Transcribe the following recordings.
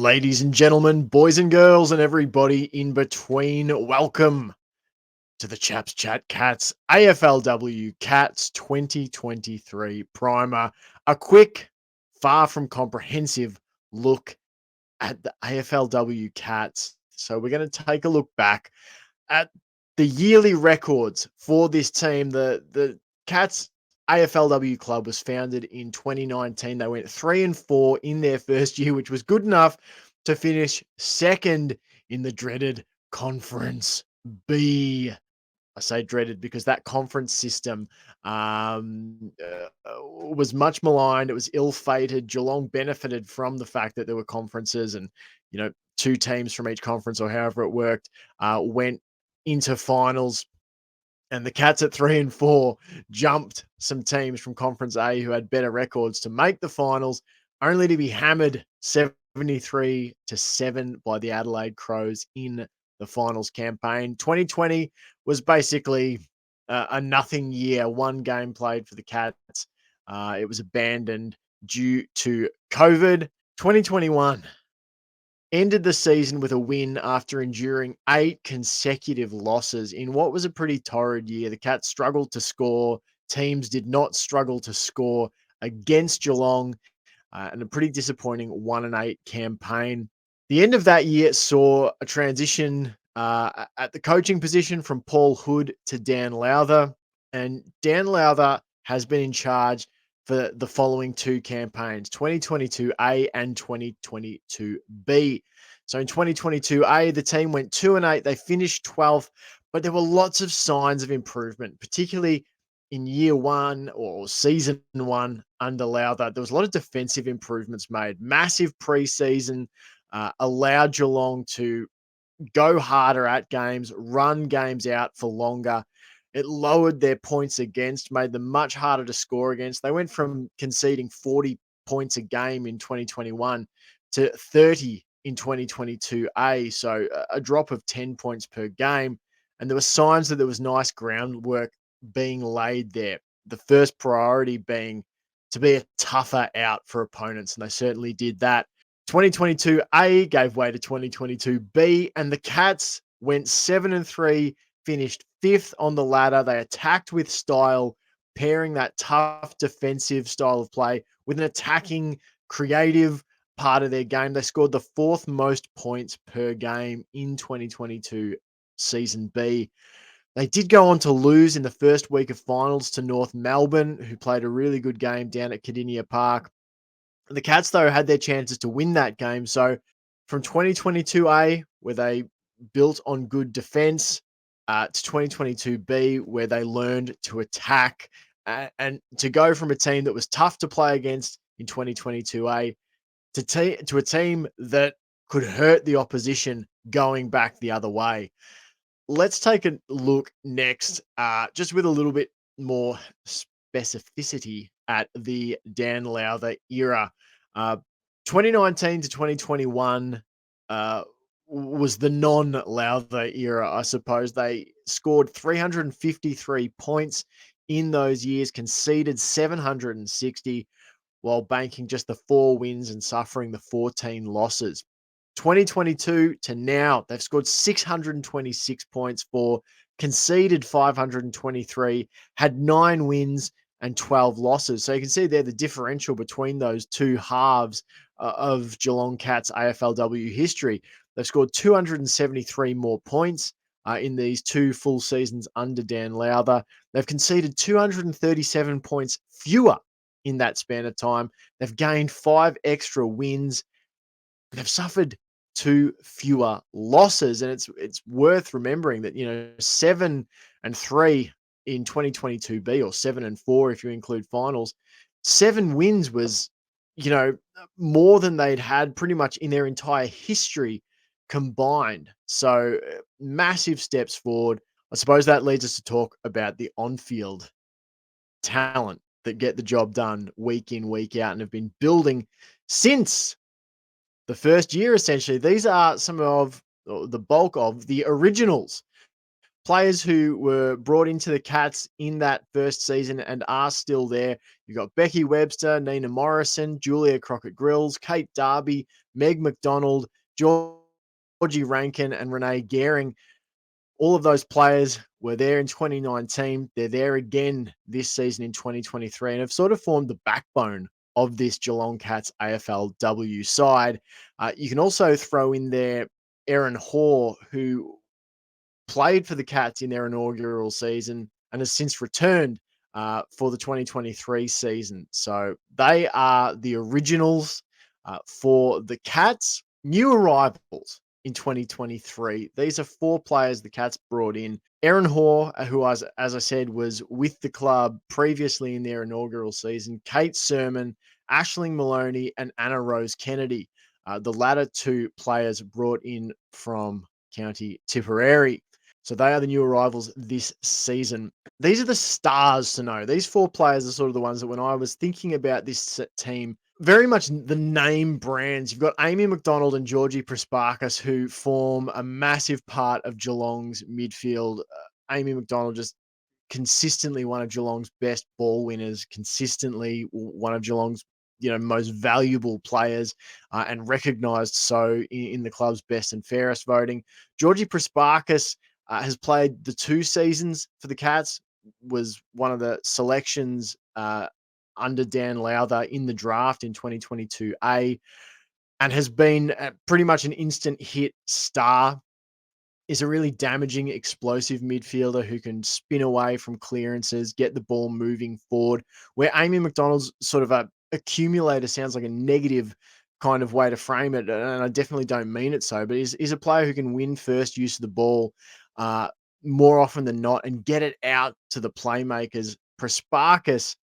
Ladies and gentlemen, boys and girls, and everybody in between, welcome to the Chaps Cats AFLW Cats 2023 primer. A quick, far from comprehensive look at the AFLW Cats. So we're going to take a look back at the yearly records for this team. The Cats AFLW club was founded in 2019. They went 3-4 in their first year, which was good enough to finish second in the dreaded Conference B. I say dreaded because that conference system was much maligned. It was ill-fated. Geelong benefited from the fact that there were conferences and, two teams from each conference or however it worked went into finals. And the Cats at 3-4 jumped some teams from Conference A who had better records to make the finals, only to be hammered 73-7 by the Adelaide Crows in the finals campaign. 2020 was basically a nothing year. One game played for the Cats. It was abandoned due to COVID. 2021 ended the season with a win after enduring 8 consecutive losses in what was a pretty torrid year. The Cats struggled to score. Teams did not struggle to score against Geelong, and a pretty disappointing 1-8 campaign. The end of that year saw a transition at the coaching position from Paul Hood to Dan Lowther, and Dan Lowther has been in charge for the following 2 campaigns, 2022A and 2022B. So in 2022A, the team went 2-8. They finished 12th, but there were lots of signs of improvement, particularly in year one or season one under Lowther. There was a lot of defensive improvements made. Massive preseason allowed Geelong to go harder at games, run games out for longer. It lowered their points against, made them much harder to score against. They went from conceding 40 points a game in 2021 to 30 in 2022A. So a drop of 10 points per game. And there were signs that there was nice groundwork being laid there. The first priority being to be a tougher out for opponents. And they certainly did that. 2022A gave way to 2022B, and the Cats went 7-3, finished 5th on the ladder. They attacked with style, pairing that tough defensive style of play with an attacking, creative part of their game. They scored the 4th most points per game in 2022 Season B. They did go on to lose in the first week of finals to North Melbourne, who played a really good game down at Cardinia Park. The Cats, though, had their chances to win that game. So from 2022A, where they built on good defense, to 2022B, where they learned to attack, and to go from a team that was tough to play against in 2022A to a team that could hurt the opposition going back the other way. Let's take a look next, just with a little bit more specificity at the Dan Lowther era. 2019 to 2021 was the non-Lowther era, I suppose. They scored 353 points in those years, conceded 760, while banking just the 4 wins and suffering the 14 losses. 2022 to now, they've scored 626 points for, conceded 523, had 9 wins and 12 losses. So you can see there the differential between those two halves of Geelong Cats AFLW history. They've scored 273 more points in these 2 full seasons under Dan Lowther. They've conceded 237 points fewer in that span of time. They've gained 5 extra wins. They've suffered 2 fewer losses. And it's worth remembering that, 7-3 in 2022B, or 7-4 if you include finals. 7 wins was, more than they'd had pretty much in their entire history combined. So massive steps forward. I suppose that leads us to talk about the on-field talent that get the job done week in, week out, and have been building since the first year, essentially. These are some of the bulk of the originals players who were brought into the Cats in that first season and are still there. You've got Becky Webster, Nina Morrison, Julia Crockett-Grills, Kate Darby, Meg McDonald, Georgie Rankin, and Renee Gehring. All of those players were there in 2019. They're there again this season in 2023 and have sort of formed the backbone of this Geelong Cats AFLW side. You can also throw in there Erin Hoare, who played for the Cats in their inaugural season and has since returned for the 2023 season. So they are the originals for the Cats. New arrivals in 2023. These are 4 players the Cats brought in. Erin Hoare, who was, as I said, was with the club previously in their inaugural season. Kate Sermon, Aisling Maloney, and Anna Rose Kennedy. The latter 2 players brought in from County Tipperary. So they are the new arrivals this season. These are the stars to know. These 4 players are sort of the ones that when I was thinking about this team, very much the name brands. You've got Amy McDonald and Georgie Prasparkas, who form a massive part of Geelong's midfield. Amy McDonald just consistently one of Geelong's best ball winners, consistently one of Geelong's most valuable players, and recognised so in the club's best and fairest voting. Georgie Prasparkas has played the 2 seasons for the Cats, was one of the selections under Dan Lowther in the draft in 2022A, and has been pretty much an instant hit star. Is a really damaging, explosive midfielder who can spin away from clearances, get the ball moving forward. Where Amy McDonald's sort of a accumulator sounds like a negative kind of way to frame it, and I definitely don't mean it so, but is a player who can win first use of the ball more often than not and get it out to the playmakers. Prasparkas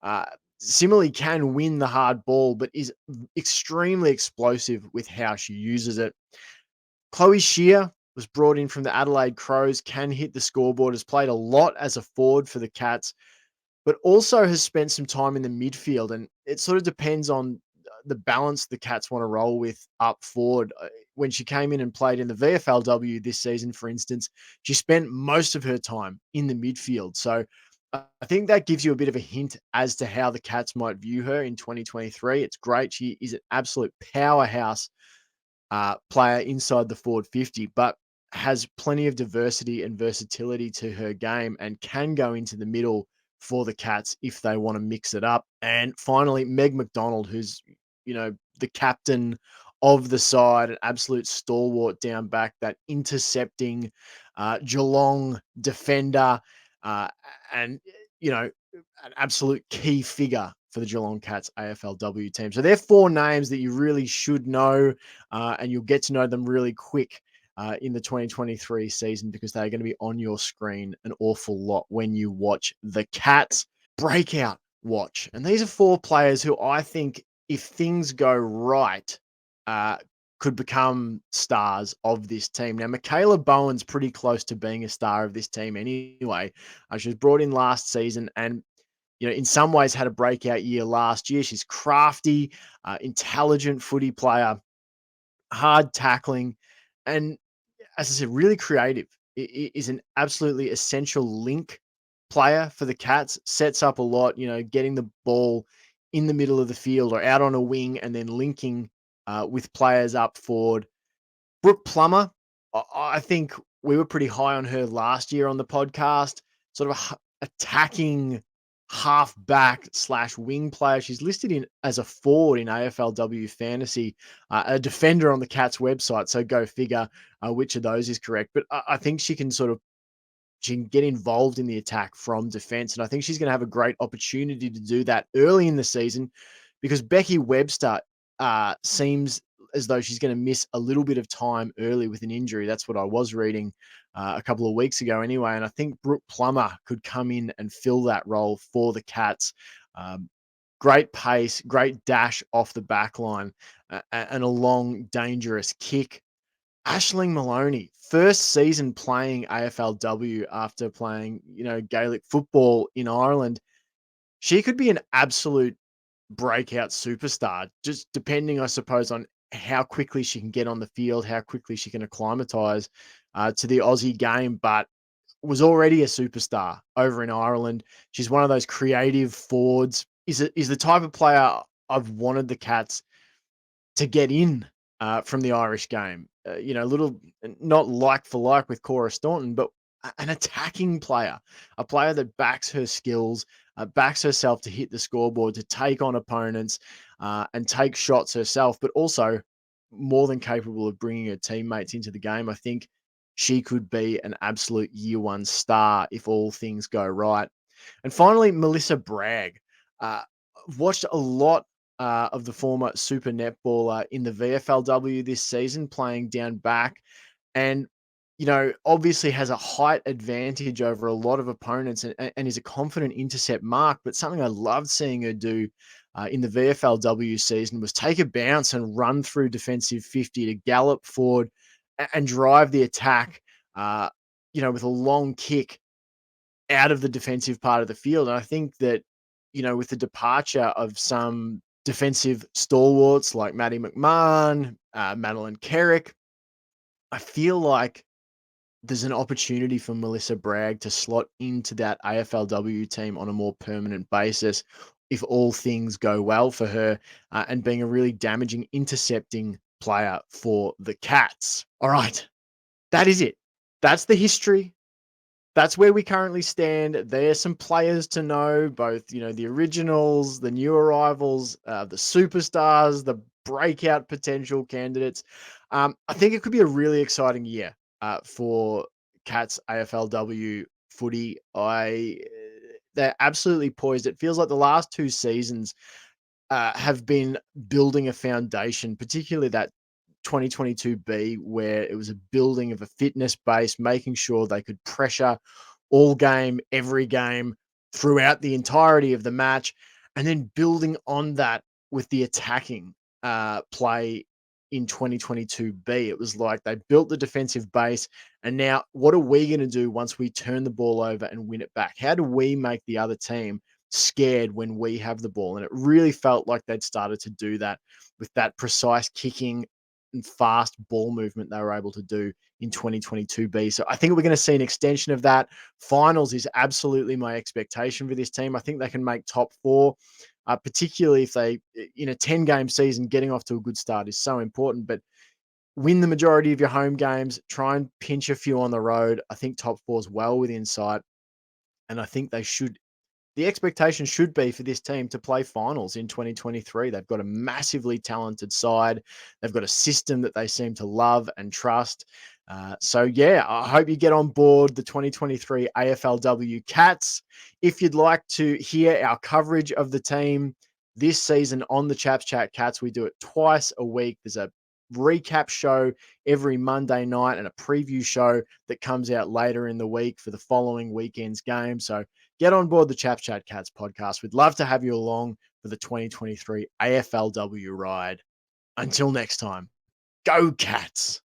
uh, similarly can win the hard ball, but is extremely explosive with how she uses it. Chloe Shear was brought in from the Adelaide Crows, can hit the scoreboard, has played a lot as a forward for the Cats, but also has spent some time in the midfield. And it sort of depends on the balance the Cats want to roll with up forward. When she came in and played in the VFLW this season, for instance, she spent most of her time in the midfield. So I think that gives you a bit of a hint as to how the Cats might view her in 2023. It's great. She is an absolute powerhouse player inside the forward 50, but has plenty of diversity and versatility to her game and can go into the middle for the Cats if they want to mix it up. And finally, Meg McDonald, who's, the captain of the side, an absolute stalwart down back, that intercepting Geelong defender, uh, and, an absolute key figure for the Geelong Cats AFLW team. So they're 4 names that you really should know, and you'll get to know them really quick in the 2023 season because they're going to be on your screen an awful lot when you watch the Cats breakout watch. And these are 4 players who I think, if things go right, could become stars of this team. Now, Michaela Bowen's pretty close to being a star of this team anyway. She was brought in last season and in some ways had a breakout year last year. She's crafty, intelligent footy player, hard tackling, and as I said, really creative. Is an absolutely essential link player for the Cats. Sets up a lot, getting the ball in the middle of the field or out on a wing and then linking with players up forward. Brooke Plummer, I think we were pretty high on her last year on the podcast, sort of attacking half-back / wing player. She's listed in as a forward in AFLW Fantasy, a defender on the Cats website, so go figure which of those is correct. But I think she can get involved in the attack from defense, and I think she's going to have a great opportunity to do that early in the season because Becky Webster seems as though she's going to miss a little bit of time early with an injury. That's what I was reading a couple of weeks ago anyway. And I think Brooke Plummer could come in and fill that role for the Cats. Great pace, great dash off the back line, and a long, dangerous kick. Aisling Maloney, first season playing AFLW after playing, Gaelic football in Ireland. She could be an absolute breakout superstar, just depending, I suppose, on how quickly she can get on the field, how quickly she can acclimatize to the Aussie game. But was already a superstar over in Ireland. She's one of those creative forwards. Is the type of player I've wanted the Cats to get in from the Irish game. A little not like for like with Cora Staunton, but an attacking player, a player that backs her skills, backs herself to hit the scoreboard, to take on opponents and take shots herself, but also more than capable of bringing her teammates into the game. I think she could be an absolute year one star if all things go right. And finally, Melissa Bragg. I've watched a lot of the former super netballer in the VFLW this season, playing down back, and obviously has a height advantage over a lot of opponents, and is a confident intercept mark. But something I loved seeing her do in the VFLW season was take a bounce and run through defensive 50 to gallop forward and drive the attack. With a long kick out of the defensive part of the field. And I think that, with the departure of some defensive stalwarts like Maddie McMahon, Madeline Kerrick, I feel like there's an opportunity for Melissa Bragg to slot into that AFLW team on a more permanent basis if all things go well for her, and being a really damaging intercepting player for the Cats. All right, that is it. That's the history. That's where we currently stand. There's some players to know, both, the originals, the new arrivals, the superstars, the breakout potential candidates. I think it could be a really exciting year for Cats AFLW footy. They're absolutely poised. It feels like the last two seasons have been building a foundation, particularly that 2022B, where it was a building of a fitness base, making sure they could pressure all game, every game, throughout the entirety of the match, and then building on that with the attacking play in 2022B. It was like they built the defensive base, and now what are we going to do once we turn the ball over and win it back? How do we make the other team scared when we have the ball? And it really felt like they'd started to do that with that precise kicking and fast ball movement they were able to do in 2022B. So I think we're going to see an extension of that. Finals is absolutely my expectation for this team. I think they can make top four, particularly if they, in a 10-game season, getting off to a good start is so important. But win the majority of your home games, try and pinch a few on the road. I think top four is well within sight. And I think the expectation should be for this team to play finals in 2023. They've got a massively talented side. They've got a system that they seem to love and trust. So I hope you get on board the 2023 AFLW Cats. If you'd like to hear our coverage of the team this season on the Chaps Chat Cats, we do it twice a week. There's a recap show every Monday night and a preview show that comes out later in the week for the following weekend's game. So get on board the Chaps Chat Cats podcast. We'd love to have you along for the 2023 AFLW ride. Until next time, go Cats.